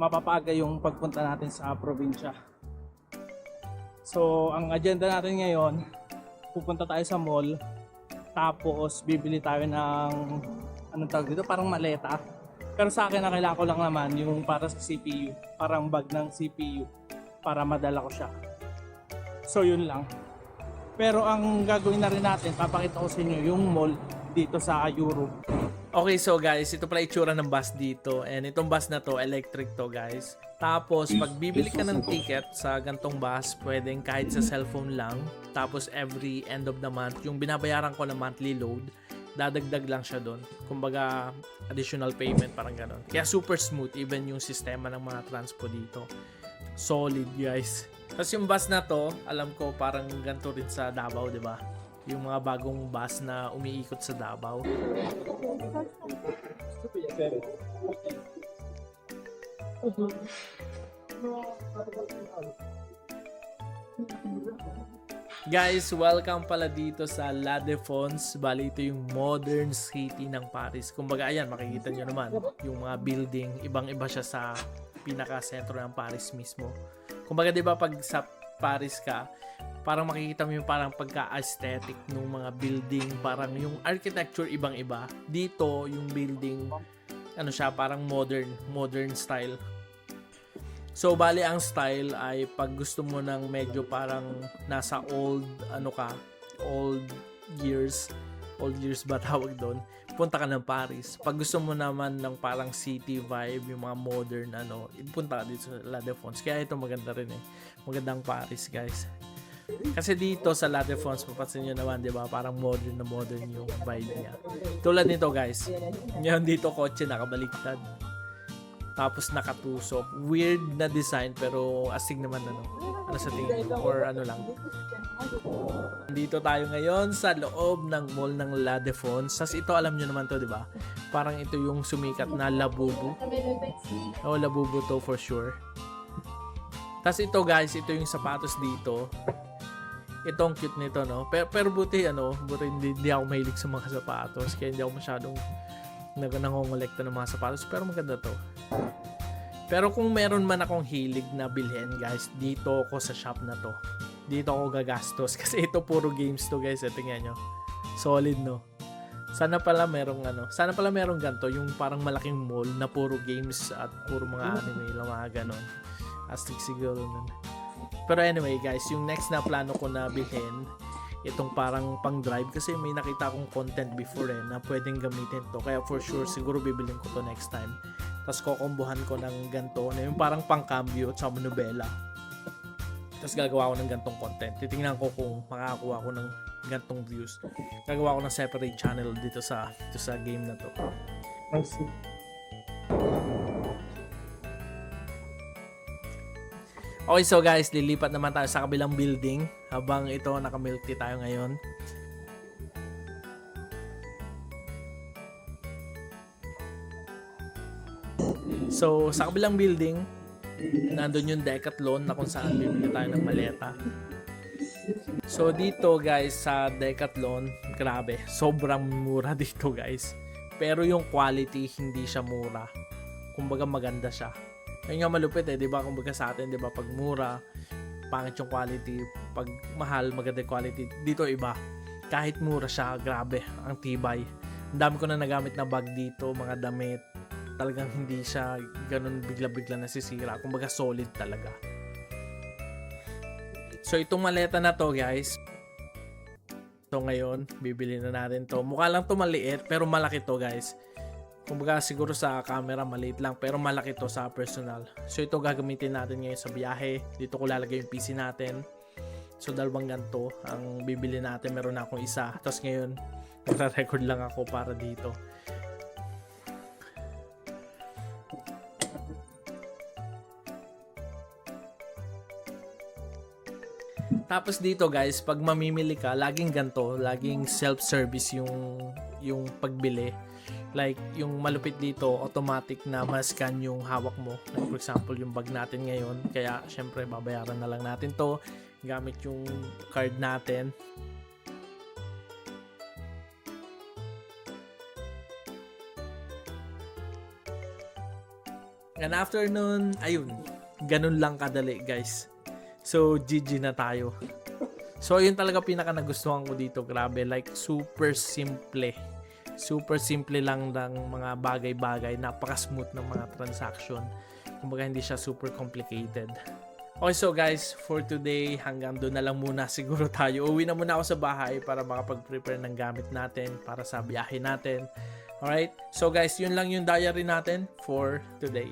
mapapaga yung pagpunta natin sa probinsya. So, ang agenda natin ngayon, pupunta tayo sa mall, tapos bibili tayo ng anong tawag dito, parang maleta. Pero sa akin, ang kailangan ko lang naman yung para sa CPU, parang bag ng CPU para madala ko siya. So, yun lang. Pero ang gagawin na rin natin, papakita ko sa inyo yung mall dito sa Europe. Okay, so guys, ito pala itsura ng bus dito. And itong bus na to, electric to guys. Tapos, pag bibili ka ng ticket sa gantong bus, pwedeng kahit sa cellphone lang. Tapos, every end of the month, yung binabayaran ko na monthly load, dadagdag lang siya doon. Kumbaga, additional payment, parang ganon. Kaya super smooth, even yung sistema ng mga transpo dito. Solid, guys. Tapos yung bus na to, alam ko parang ganito rin sa Davao, di ba? Yung mga bagong bus na umiikot sa Davao. Guys, welcome pala dito sa La Défense. Bali, ito yung modern city ng Paris. Kumbaga, ayan, makikita nyo naman yung mga building. Ibang-iba siya sa pinaka-sentro ng Paris mismo. Kumbaga, di ba, pag sa Paris ka, parang makikita mo yung parang pagka-aesthetic ng mga building. Parang yung architecture ibang-iba. Dito, yung building, ano siya, parang modern style. So, bali ang style ay pag gusto mo ng medyo parang nasa old years ba tawag doon, punta ka ng Paris. Pag gusto mo naman ng parang city vibe, yung mga modern punta ka dito sa La Défense. Kaya ito maganda rin eh. Magandang Paris, guys. Kasi dito sa La Défense, mapapansin nyo naman, di ba? Parang modern yung vibe niya. Tulad nito, guys. Ngayon dito, kotse nakabaliktad. Tapos nakatusok. Weird na design pero astig naman ano sa tingin mo? Or ano lang. Dito tayo ngayon sa loob ng mall ng La Défense. Tapos ito alam nyo naman to, di ba? Parang ito yung sumikat na Labubu. Oh, Labubu to for sure. Tapos ito guys, ito yung sapatos dito. Itong cute nito, no? Pero buti hindi ako mahilig sa mga sapatos. Kaya hindi ako masyadong nangongolekta ng mga sapatos. Pero maganda to. Pero kung meron man akong hilig na bilhin, guys, dito ako sa shop na to. Dito ako gagastos. Kasi ito puro games to, guys. Tingnan nyo. Solid, no? Sana pala merong ganito. Yung parang malaking mall na puro games at puro mga anime lang, mga ganon. Astig siguro nun. Pero anyway, guys, yung next na plano ko na bilhin, itong parang pang drive kasi may nakita akong content before na pwedeng gamitin to. Kaya for sure, siguro bibilin ko to next time. Tapos kokombohan ko ng ganito na yung parang pang cambio at sa nobela. Tapos gagawa ko ng gantong content. Titingnan ko kung makakakuha ko ng gantong views. Gagawa ko ng separate channel dito sa game na to. I see. Okay, so guys, lilipat naman tayo sa kabilang building habang ito naka-milk tea tayo ngayon. So, sa kabilang building, nandun yung Decathlon na kung saan bibili tayo ng maleta. So, dito guys, sa Decathlon, grabe, sobrang mura dito guys. Pero yung quality, hindi siya mura. Kumbaga maganda siya. Yun nga malupit eh, 'di ba? Kumbaga sa atin, 'di ba, pag mura, pangit yung quality, pag mahal, maganda yung quality. Dito iba. Kahit mura siya, grabe, ang tibay. Ang dami ko na nagamit na bag dito, mga damit. Talagang hindi siya ganun bigla-bigla nasisira. Kumbaga solid talaga. So itong maleta na to, guys. So ngayon, bibili na natin to. Mukha lang to maliit, pero malaki to, guys. Kumbaga siguro sa camera maliit lang pero malaki to sa personal. So ito gagamitin natin ngayon sa biyahe. Dito ko lalagay yung PC natin. So dalawang ganito ang bibili natin. Meron na akong isa. Tapos ngayon nagre-record lang ako para dito. Tapos dito guys, pag mamimili ka, laging ganito, laging self-service yung pagbili. Like, yung malupit dito, automatic na ma-scan yung hawak mo. Like, for example, yung bag natin ngayon. Kaya, syempre, babayaran na lang natin to gamit yung card natin. And after nun, ayun, ganun lang kadali guys. So, GG na tayo. So, yun talaga pinaka nagustuhan ko dito. Grabe, like super simple. Super simple lang ng mga bagay-bagay. Napaka-smooth ng mga transaction. Kumbaga, hindi siya super complicated. Okay, so guys, for today, hanggang doon na lang muna siguro tayo. Uwi na muna ako sa bahay para makapag-prepare ng gamit natin para sa biyahe natin. Alright? So guys, yun lang yung diary natin for today.